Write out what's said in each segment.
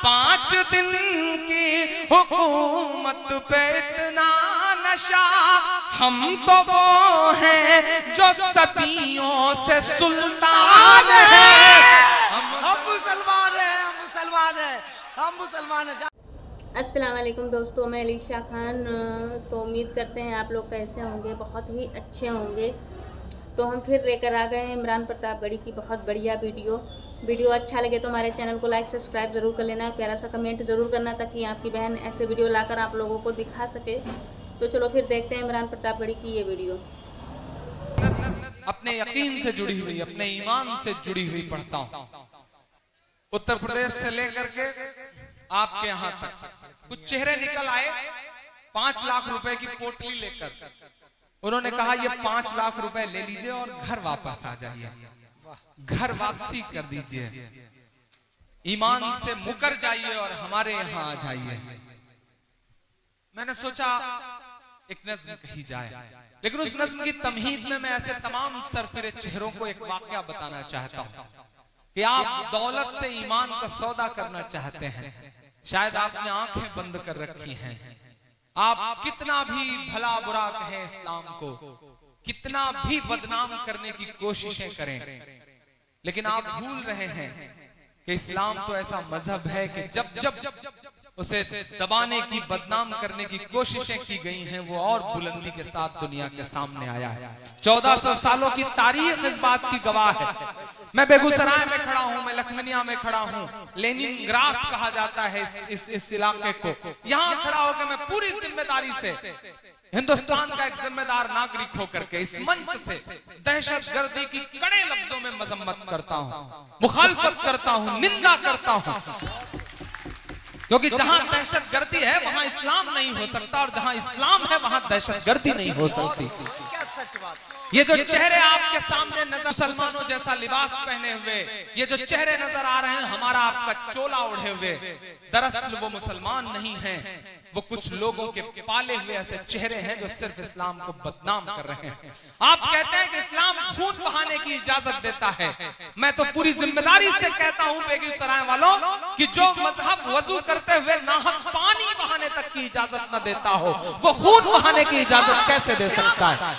5 दिन की हुकूमत पे इतना नशा, हम तो वो हैं जो सदियों से सुल्तान हैं। हम मुसलमान हैं, हम मुसलमान हैं, हम मुसलमान हैं। अस्सलाम वालेकुम दोस्तों, मैं अलीशा खान। तो उम्मीद करते हैं आप लोग कैसे होंगे, बहुत ही अच्छे होंगे। तो हम फिर लेकर आ गए हैं इमरान प्रतापगढ़ी की बहुत बढ़िया वीडियो अच्छा लगे तो हमारे चैनल को लाइक सब्सक्राइब ज़रूर कर लेना, प्यारा सा कमेंट ज़रूर करना ताकि आपकी बहन ऐसे वीडियो लाकर आप लोगों को दिखा सके। तो चलो फिर देखते हैं इमरान प्रतापगढ़ी की ये वीडियो। अपने यकीन से जुड़ी हुई, अपने ईमान से जुड़ी हुई पढ़ता हूँ। उत्तर प्रदेश से लेकर के आपके यहाँ तक कुछ चेहरे निकल आए 5 लाख रुपए की पोटली लेकर। उन्होंने कहा ये 5 लाख रुपए ले लीजिए और घर वापस आ जाइए, घर वापसी कर दीजिए, ईमान से मुकर जाइए और हमारे यहाँ आ जाइए। मैंने सोचा एक नज्म कही जाए, लेकिन उस नज्म की तमहीद में मैं ऐसे तमाम सरफिरे चेहरों को एक वाकया बताना चाहता हूँ कि आप दौलत से ईमान का सौदा करना चाहते हैं। शायद आपने आंखें बंद कर रखी हैं। आप कितना भी भला बुरा कहें इस्लाम को, कितना भी बदनाम करने की कोशिशें करें, लेकिन आप भूल रहे हैं कि इस्लाम तो ऐसा मजहब है कि जब जब उसे दबाने की, बदनाम करने की कोशिशें की गई हैं, वो और बुलंदी के साथ दुनिया के सामने आया है। 1400 सालों की तारीख इस बात की गवाह है। मैं बेगूसराय में खड़ा हूं, मैं लखमनिया में खड़ा हूं, लेनिनग्राद कहा जाता है इस इलाके को। यहां खड़ा होकर मैं पूरी जिम्मेदारी से हिंदुस्तान का एक जिम्मेदार नागरिक होकर के इस मंच से दहशतगर्दी की कड़े लफ्जों में मजम्मत करता हूं, मुखालफत करता हूं, निंदा करता हूं, क्योंकि जहां दहशतगर्दी है वहां इस्लाम नहीं हो सकता और जहां इस्लाम है वहां दहशतगर्दी नहीं हो सकती। क्या सच बात। ये जो चेहरे आपके सामने नजर, मुसलमानों जैसा लिबास पहने हुए ये जो चेहरे नजर आ रहे हैं, हमारा आपका चोला ओढ़े हुए, दरअसल वो मुसलमान नहीं हैं, वो कुछ लोगों के पाले हुए ऐसे चेहरे हैं जो सिर्फ इस्लाम को बदनाम कर रहे हैं। आप कहते हैं कि इस्लाम खून बहाने की इजाजत देता है। मैं तो पूरी जिम्मेदारी से कहता हूं बेगूसराय वालों कि जो मजहब वजू करते हुए नाहक पानी बहाने तक की इजाजत न देता हो, वो खून बहाने की इजाजत कैसे दे सकता है?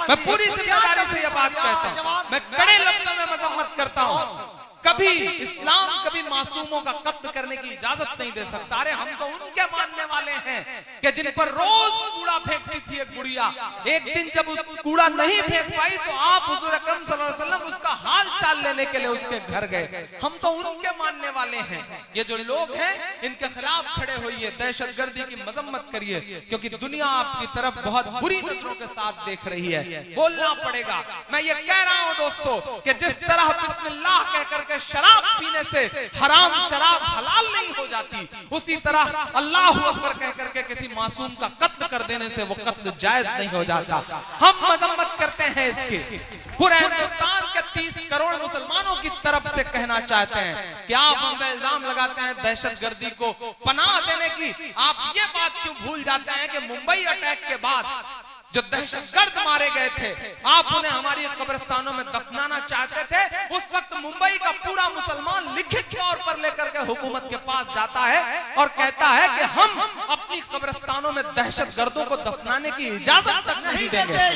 मैं पूरी जिम्मेदारी से यह बात कहता हूं, मैं कड़े लफ्जों में मजम्मत करता हूं। कभी इस्लाम कभी मासूमों का कत्ल करने की इजाजत नहीं दे सकता। अरे हम तो उनके मानने वाले हैं कि जिन पर रोज कूड़ा फेंकती थी एक गुड़िया, एक दिन जब उस कूड़ा नहीं फेंक पाई तो आप हुजूर अकरम सल्लल्लाहु अलैहि वसल्लम उसका हाल चाल लेने के लिए उसके घर गए। हम तो उनके मानने वाले हैं। ये जो लोग हैं इनके खिलाफ खड़े होइए, दहशतगर्दी की मजम्मत करिए, क्योंकि दुनिया आपकी तरफ बहुत बुरी नजरों के साथ देख रही है। बोलना पड़ेगा। मैं ये कह रहा हूं दोस्तों कि जिस तरह बिस्मिल्लाह कहकर शराब पीने से हराम शराब हलाल नहीं हो जाती, उसी तरह अल्लाह अकबर कह करके किसी मासूम का कत्ल कर देने से वो कत्ल जायज नहीं हो जाता। हम मजम्मत करते हैं इसके। पूरे हिंदुस्तान के 30 करोड़ मुसलमानों की तरफ से कहना चाहते हैं कि आप हम पे इल्जाम लगाते हैं दहशतगर्दी को पनाह देने की। आप ये बात क्यों भूल जाते हैं कि मुंबई अटैक के बाद जो दहशतगर्द मारे गए थे, आप उन्हें हमारी कब्रिस्तानों में दफनाना चाहते थे। उस वक्त मुंबई का पूरा मुसलमान लिखित तौर पर लेकर के हुकूमत के पास जाता है और कहता है कि हम अपनी कब्रिस्तानों में दहशतगर्दों को दफनाने की इजाजत तक नहीं देंगे।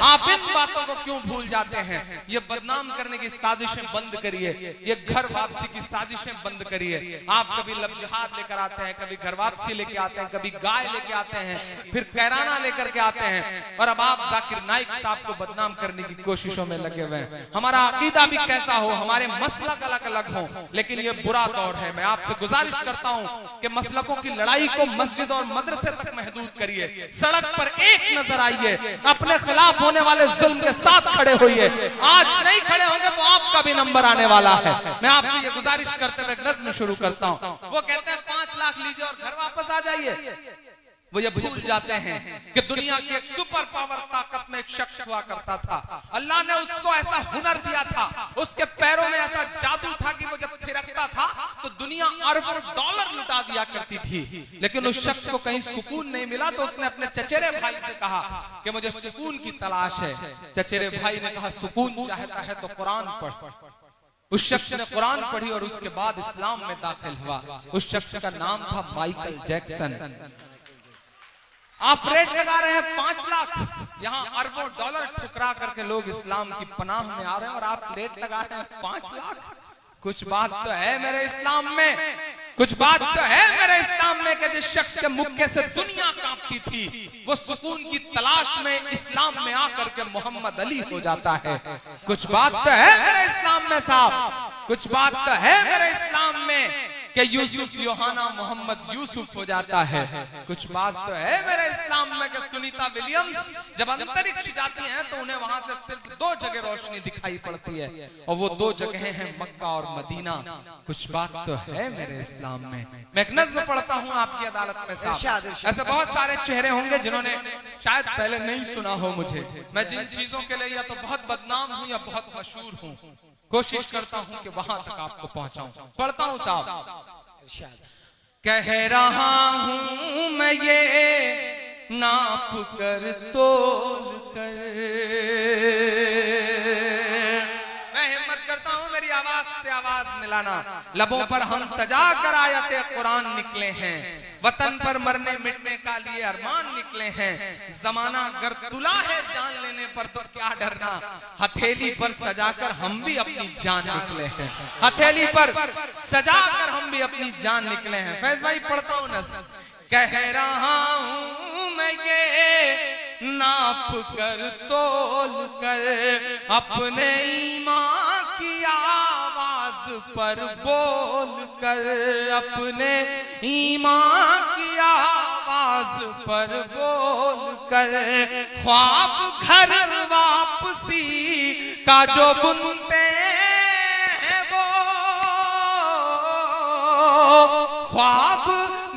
आप इन बातों को क्यों भूल जाते हैं? ये बदनाम करने की साजिशें बंद करिए, ये घर वापसी की साजिशें बंद करिए। आप कभी लबजहाद लेकर आते हैं, कभी घर वापसी लेके आते हैं, कभी गाय लेके आते हैं, फिर कैराना लेकर के आते हैं, और अब आप जाकिर नाइक साहब को बदनाम करने की कोशिशों में लगे हुए हैं। हमारा अकीदा भी कैसा हो, हमारे मसलक अलग अलग हो, लेकिन ये बुरा दौर है। मैं आपसे गुजारिश करता हूं कि मसलकों की लड़ाई को मस्जिद और मदरसे तक महदूद करिए। सड़क पर एक नजर आइए, अपने खिलाफ होने वाले जुल्म के साथ खड़े होइए। आज नहीं खड़े होंगे तो आपका भी नंबर आने वाला है। मैं आपसे ये गुजारिश करते हुए नज्म शुरू करता हूं। वो कहते हैं 5 लाख लीजिए और घर वापस आ जाइए। वो ये भूल जाते हैं कि दुनिया की एक सुपर पावर ताकत में एक शख्स हुआ करता था। अल्लाह ने उसको ऐसा हुनर दिया था, उसके पैरों में ऐसा जादू था कि वो जब थिरकता था तो दुनिया अरबों डॉलर लुटा दिया करती थी। लेकिन उस शख्स को कहीं सुकून नहीं मिला तो उसने अपने चचेरे भाई से कहा कि मुझे सुकून की तलाश है। चचेरे भाई ने कहा सुकून चाहता है तो कुरान पढ़। उस शख्स ने कुरान पढ़ी और उसके बाद इस्लाम में दाखिल हुआ। उस शख्स का नाम था माइकल जैक्सन। आप रेट लगा रहे हैं 5 लाख, यहाँ अरबों डॉलर ठुकरा करके लोग इस्लाम की पनाह में आ रहे हैं और आप रेट लगा रहे हैं 5 लाख। कुछ बात तो है मेरे इस्लाम में, कुछ बात तो है मेरे इस्लाम में कि जिस शख्स के मुक्के से दुनिया कांपती थी वो सुकून की तलाश में इस्लाम में आकर के मोहम्मद अली हो जाता है। कुछ बात तो है मेरे इस्लाम में साहब, कुछ बात तो है मेरे इस्लाम में कि यूसुफ योहाना मोहम्मद यूसुफ हो जाता है। कुछ बात तो है मेरे इस्लाम में कि सुनीता विलियम्स जब अंतरिक्ष जाती हैं तो उन्हें वहां से सिर्फ 2 जगह रोशनी दिखाई पड़ती है और वो 2 जगहें हैं मक्का और मदीना। कुछ बात तो है मेरे इस्लाम में। मैं एक नज़्म पढ़ता हूँ आपकी अदालत में साहब। ऐसे बहुत सारे चेहरे होंगे जिन्होंने शायद पहले नहीं सुना हो मुझे। मैं जिन चीजों के लिए या तो बहुत बदनाम हूँ या बहुत मशहूर हूँ, कोशिश करता हूं कि वहां तक आपको पहुंचाऊं। पढ़ता हूं साहब। कह रहा हूं मैं ये नाप कर तोल कर, मैं हिम्मत करता हूं मेरी आवाज से आवाज मिलाना। लबों पर हम सजा कर आयते कुरान निकले हैं, वतन पर मरने मिटने का लिए अरमान निकले हैं। जमाना अगर तुला है जान लेने पर तो क्या डरना, हथेली पर सजाकर हम भी अपनी जान निकले हैं। हथेली पर सजाकर हम भी अपनी जान निकले हैं। फैज भाई पढ़ता हूं ना। कह रहा हूं मैं ये नाप कर तोल कर, अपने ईमान की आवाज पर बोल कर, अपने ईमान की आवाज पर बोल कर, ख्वाब घर वापसी का जो बुनते हैं वो, ख्वाब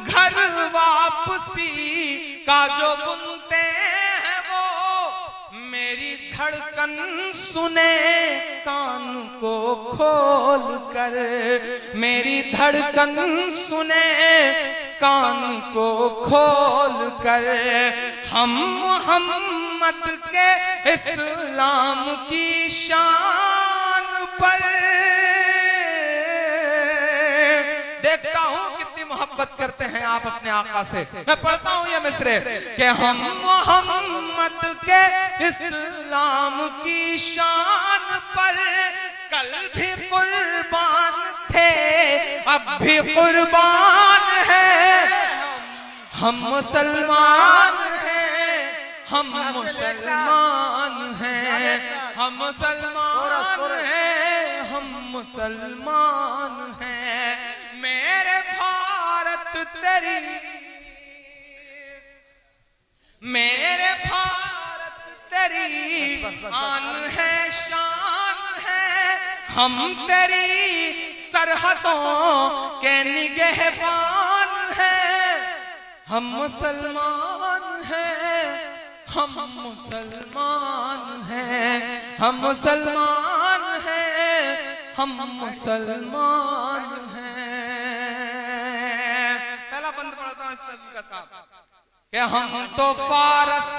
घर वापसी का जो बुनते हैं वो, मेरी धड़कन सुने कान को खोल कर, मेरी धड़कन सुने कान को खोल कर, हम मोहम्मद के इस्लाम की शान पर। देखता हूं कितनी मोहब्बत करते हैं आप अपने आका से। मैं पढ़ता हूं ये मिसरे कि हम मोहम्मद के इस्लाम की शान पर कल भी कुर्बान थे, अब भी कुर्बान है। हम मुसलमान हैं, हम मुसलमान हैं, हम मुसलमान हैं, हम मुसलमान हैं। मेरे भारत तेरी, मेरे भारत तेरी आन है, शान है। हम तेरी सरहदों के निगहबान हैं। हम मुसलमान हैं, हम मुसलमान हैं, हम मुसलमान हैं, हम मुसलमान हैं। पहला बंद पढ़ता हूं इस नज़्म का साहब कि हम तो फारस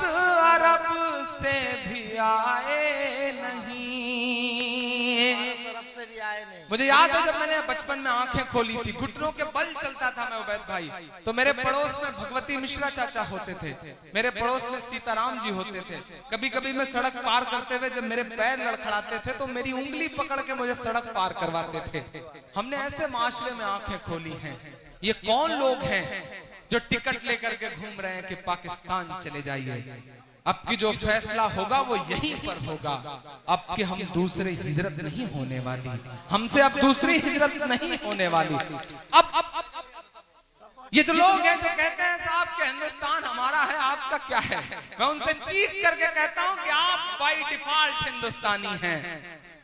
अरब से भी आए नहीं। मुझे याद है जब मैंने बचपन में आंखें खोली थी, घुटनों के बल चलता था मैं उबैद भाई, तो मेरे पड़ोस में भगवती मिश्रा चाचा होते थे, मेरे पड़ोस में सीताराम जी होते थे। कभी कभी मैं सड़क पार करते हुए जब मेरे पैर लड़खड़ाते थे तो मेरी उंगली पकड़ के मुझे सड़क पार करवाते थे। हमने ऐसे माशरे में आंखें खोली हैं। ये कौन लोग हैं जो टिकट लेकर के घूम रहे हैं कि पाकिस्तान चले जाइए। अब की जो फैसला होगा वो यहीं पर होगा। अब कि हम दूसरे हिजरत नहीं होने वाली, हमसे अब दूसरी हिजरत नहीं होने वाली। अब ये जो लोग हैं जो कहते हैं साहब कि हिंदुस्तान हमारा है, आपका क्या है, मैं उनसे चीख करके कहता हूं कि आप बाय डिफॉल्ट हिंदुस्तानी हैं।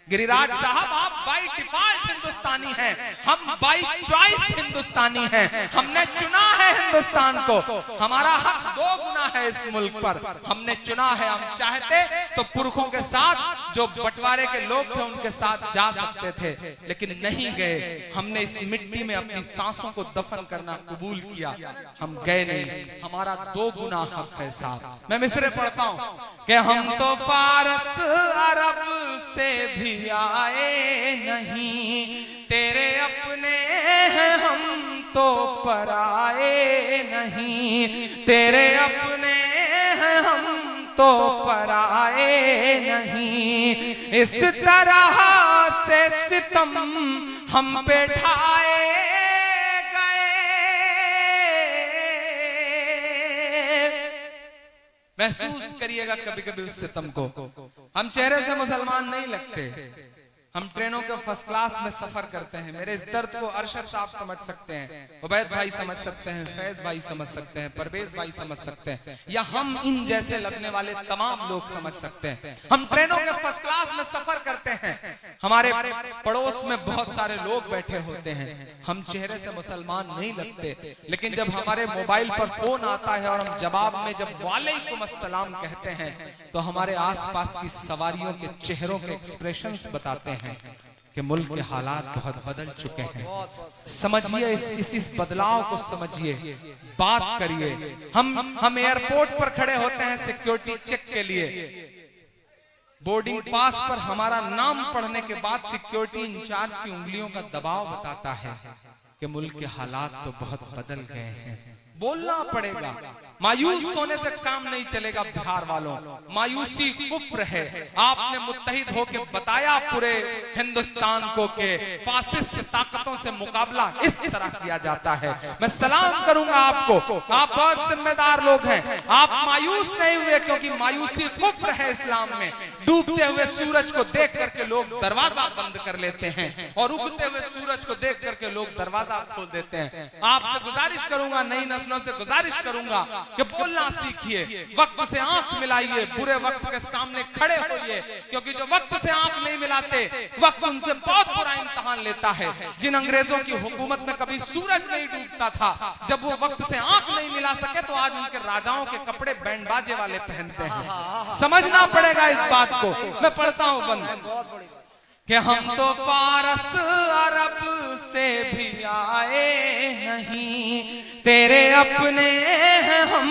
गिरिराज साहब आप बाय डिफॉल्ट हिंदुस्तानी हैं, हम बाय चॉइस हिंदुस्तानी हैं। हमने चुना है हिंदुस्तान को, हमारा हक दो गुना है इस मुल्क पर। हमने चुना है, हम चाहते तो पुरखों के साथ जो बंटवारे के लोग थे उनके साथ जा सकते थे, लेकिन नहीं गए। हमने इस मिट्टी में अपनी सांसों को दफन करना कबूल किया, हम गए नहीं। हमारा दो गुना हक है साहब। मैं मिसरे पढ़ता हूं कि हम तो फारस अरब से भी आए नहीं, तेरे अपने हैं हम तो पराए नहीं, तेरे अपने हैं हम तो पराए नहीं। इस तरह से सितम हम पे ढाए गए। महसूस करिएगा कभी कभी उस सितम को। हम चेहरे से मुसलमान नहीं लगते, हम ट्रेनों के फर्स्ट क्लास में सफर करते हैं। मेरे इस दर्द को अरशद साहब समझ सकते हैं, उबैद भाई समझ सकते हैं, फैज भाई समझ सकते हैं, परवेज भाई समझ सकते हैं, या हम इन जैसे लगने वाले तमाम लोग समझ सकते हैं। हम ट्रेनों के फर्स्ट क्लास में सफर करते हैं, हमारे पड़ोस में बहुत सारे लोग बैठे होते हैं, हम चेहरे से मुसलमान नहीं लगते, लेकिन जब हमारे मोबाइल पर फोन आता है और हम जवाब में जब वालेकुम अस्सलाम कहते हैं तो हमारे आसपास की सवारियों के चेहरों के एक्सप्रेशंस बताते हैं कि मुल्क के हालात बहुत बदल चुके हैं। समझिए इस बदलाव को समझिए, बात करिए। हम एयरपोर्ट पर खड़े होते हैं सिक्योरिटी चेक के लिए, बोर्डिंग पास पर हमारा नाम पढ़ने के बाद सिक्योरिटी इंचार्ज की उंगलियों का दबाव बताता है कि मुल्क के हालात तो बहुत बदल गए हैं। बोलना पड़ेगा, मायूस होने से काम नहीं चलेगा। बिहार वालों, मायूसी कुफ्र है। आपने मुत्तहिद होकर बताया पूरे हिंदुस्तान को कि फासिस्ट ताकतों से मुकाबला इस तरह किया जाता है। मैं सलाम करूंगा आपको, आप बहुत जिम्मेदार लोग हैं। आप मायूस नहीं हुए, क्योंकि मायूसी कुफ्र है इस्लाम में। डूबते हुए सूरज को देख करके लोग दरवाजा बंद कर लेते हैं और उगते हुए सूरज को देख करके लोग दरवाजा खोल देते हैं। आपसे गुजारिश करूंगा, नई नस्लों से गुजारिश करूंगा कि बोलना सीखिए, वक्त से आंख मिलाइए, बुरे वक्त के सामने खड़े होइए, क्योंकि जो वक्त से आंख नहीं मिलाते वक्त उनसे बहुत बुरा इम्तिहान लेता है। जिन अंग्रेजों की हुकूमत में कभी सूरज नहीं डूबता था, जब वो वक्त से आंख नहीं मिला सके तो आज उनके राजाओं के कपड़े बैंड बाजे वाले पहनते हैं। समझना पड़ेगा इस बात को। मैं पढ़ता हूं बंद कि हम तो फारस अरब से भी आए नहीं, तेरे अपने हैं हम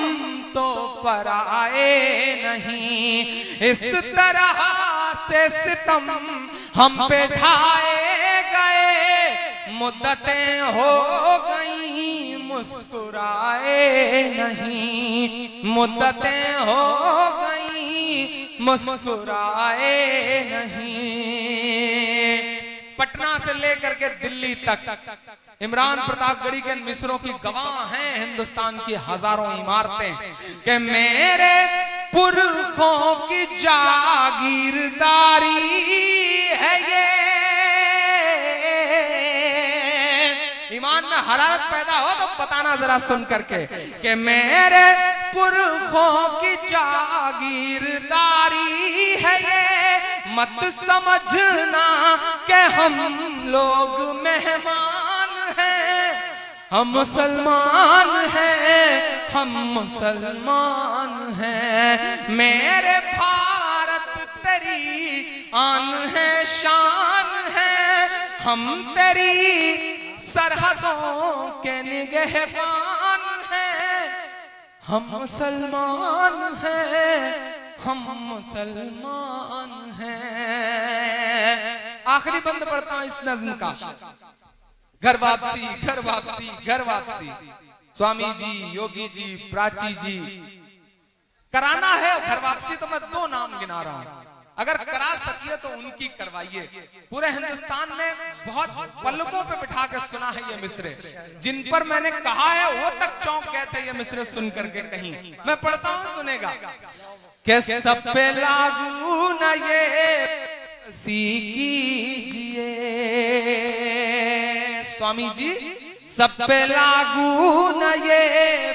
तो पराए नहीं। इस तरह से सितम हम पे ढाए गए, मुद्दतें हो गई मुस्कुराए नहीं, मुद्दतें हो गई मुस्कुराए नहीं। पटना से लेकर के दिल्ली तक इमरान प्रतापगढ़ी के मिसरों की गवाह हैं हिंदुस्तान की हजारों इमारतें कि मेरे पुरखों की जागीरदारी है ये। ईमान में हरारत पैदा हो तो बताना जरा सुन करके कि मेरे पुरखों की जागीरदारी है ये। मत समझना कि हम लोग मेहमान हैं, हम मुसलमान हैं, हम मुसलमान हैं। मेरे भारत तेरी आन है, शान है, हम तेरी सरहदों के निगहबान हैं। हम मुसलमान हैं, हम मुसलमान हैं। आखिरी बंद पढ़ता हूं इस नज्म का। घर वापसी, घर वापसी, घर वापसी। स्वामी जी, योगी जी, प्राची जी, कराना है घर वापसी तो मैं दो नाम गिना रहा हूं। अगर करा सकिए तो उनकी करवाइए। पूरे हिंदुस्तान में बहुत पलकों पे बिठा के सुना है ये मिसरे, जिन पर मैंने कहा है वो तक चौंक गए थे ये मिसरे सुन करके। कहीं मैं पढ़ता हूं, सुनेगा कि सब पे लागू न ये कीजिए। स्वामी जी, सब पे लागू न ये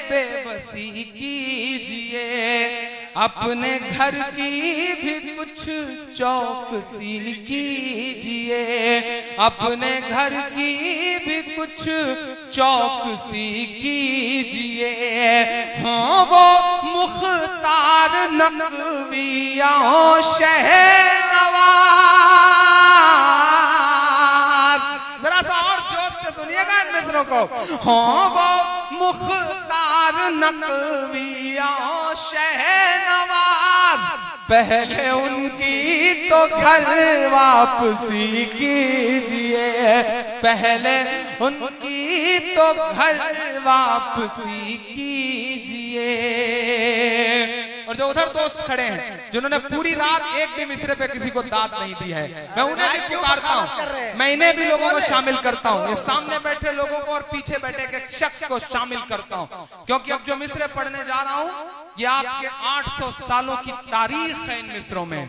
बेबसी कीजिए। अपने घर की भी कुछ चौकसी कीजिए, अपने घर की भी कुछ चौकसी कीजिए। हो वो मुख्तार नकविया शहनवाज, जरा सा और जोश से सुनिएगा इन मिसरों को। हो वो मुख्तार नकविया शहनवाज, पहले उनकी तो घर वापसी कीजिए, पहले उनकी तो घर वापसी कीजिए। और जो उधर दोस्त खड़े हैं जिन्होंने पूरी रात एक भी मिसरे पे किसी को दाद नहीं दी है, मैं उन्हें भी पुकारता हूँ, मैं इन्हें भी लोगों को शामिल करता हूँ, ये सामने बैठे लोगों को और पीछे बैठे के शख्स को शामिल करता हूँ, क्योंकि अब जो मिसरे पढ़ने जा रहा हूँ ये आपके 800 सालों की तारीख है इन मिसरों में।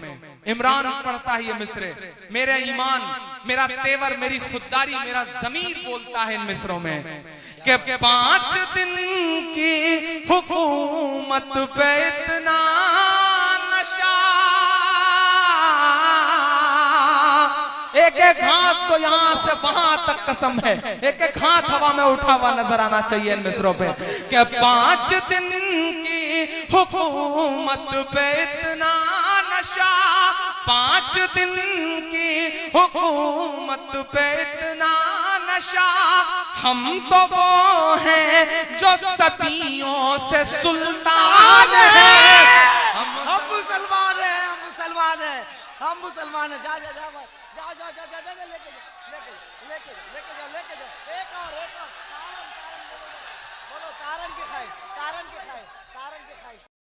इमरान पढ़ता है ये मिसरे, मेरा ईमान, मेरा तेवर, मेरी खुददारी, मेरा ज़मीर बोलता है इन मिसरों में कि 5 दिन की हुकूमत पे इतना नशा, एक एक हाथ तो यहाँ से वहां तक कसम है, एक एक हाथ हवा में उठा हुआ नजर आना चाहिए इन मिसरों पे कि 5 दिन की हुकूमत पे इतना नशा, 5 दिन की हुकूमत पे इतना नशा, हम तो वो हैं जो सदियों से सुल्तान हैं। हम मुसलमान हैं, हम मुसलमान हैं, हम मुसलमान हैं। जा जा जा भाई, जा जा जा जा जा लेके जा, लेके जा, लेके जा। एक और तारन, तारन बोलो, तारन की खाई, तारन की खाई, तारन की खाई।